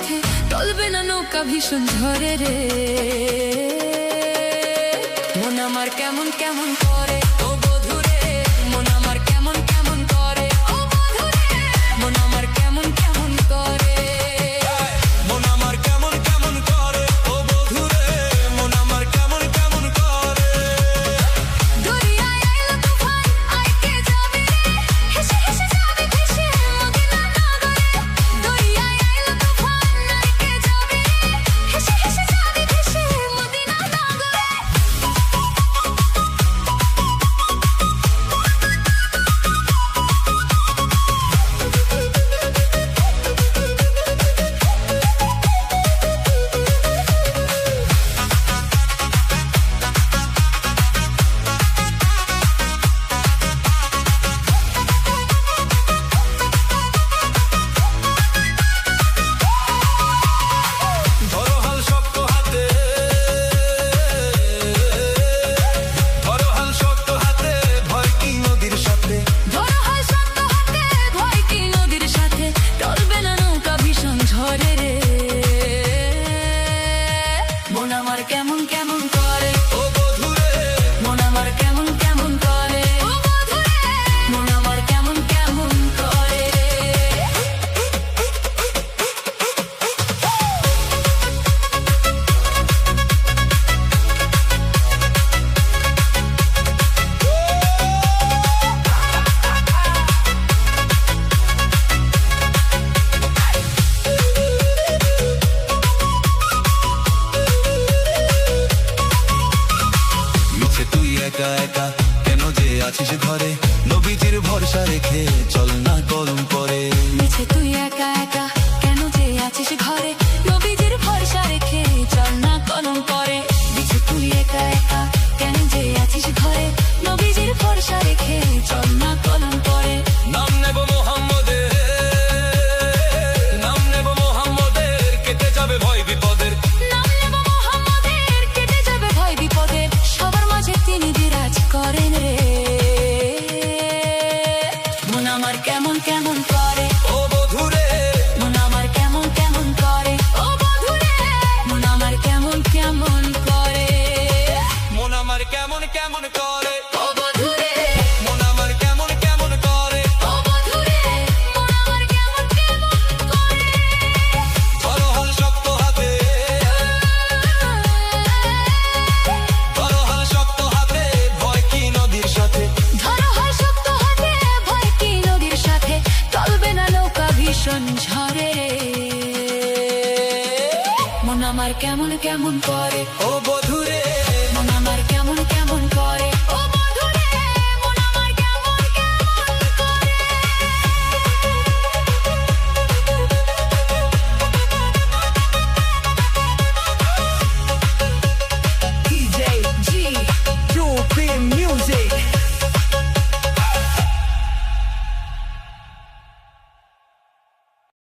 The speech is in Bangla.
সাথে চলবে না নৌকা ভীষণ ঝরে রে। মন আমার কেমন কেমন করে ও বধূ রে, মন আমার কেমন কেমন করে ও বধূ রে, মন আমার কেমন কেমন করে, মন আমার কেমন কেমন করে ও বধূ রে, মন আমার কেমন কেমন করে। দরিয়ায় আইলো তুফান আইকে যাবে রে, হেসে হেসে যাবে ভেসে মদিনা নগরে। দরিয়ায় আইলো তুফান আইকে যাবে রে, হেসে হেসে যাবে ভেসে মদিনা নগরে। ধরো হাল শক্ত হাতে, ধরো হাল শক্ত হাতে, ভয় কি নদীর সাথে। ধরো হাল শক্ত হাতে, ভয় কি নদীর সাথে চলবে না নৌকা ভীষণ ঝরে রে। মন আমার কেমন কেমন করে ও বধূ রে, মন আমার কেমন কেমন করে ও বধূ রে, মন আমার কেমন কেমন করে। মিছে তুই একা একা কেন যে আছিস ঘরে, নবীজির ভরসা রেখে চল না কলম পরে। মিছে তুই একা একা কেন যে আছিস ঘরে, নবীজির ভরসা রেখে চল না কলম পরে। মিছে তুই একা একা কেন যে আছিস ঘরে, নবীজির ভরসা রেখে চল না কলম পরে। নাম নেব মোহাম্মদের, নাম নেব মোহাম্মদের, কেটে যাবে ভয় বিপদের। নাম নেব মোহাম্মদের, কেটে যাবে ভয় বিপদের, সবার মাঝে তিনি বিরাজ করেন রে। মন আমার কেমন কেমন করে ও বধূ রে, মন আমার কেমন কেমন করে ও বধূ রে, মন আমার কেমন কেমন করে মন আমার কেমন কেমন করে, ও বধূ রে, মন আমার কেমন কেমন করে। ও বধূ রে, মন আমার কেমন কেমন করে। ধরো হাল শক্ত হাতে, ধরো হাল শক্ত হাতে, ভয় কি নদীর সাথে। ধরো হাল শক্ত হাতে, ভয় কি নদীর সাথে চলবে না নৌকা ভীষণ ঝরে রে। মন আমার কেমন কেমন করে ও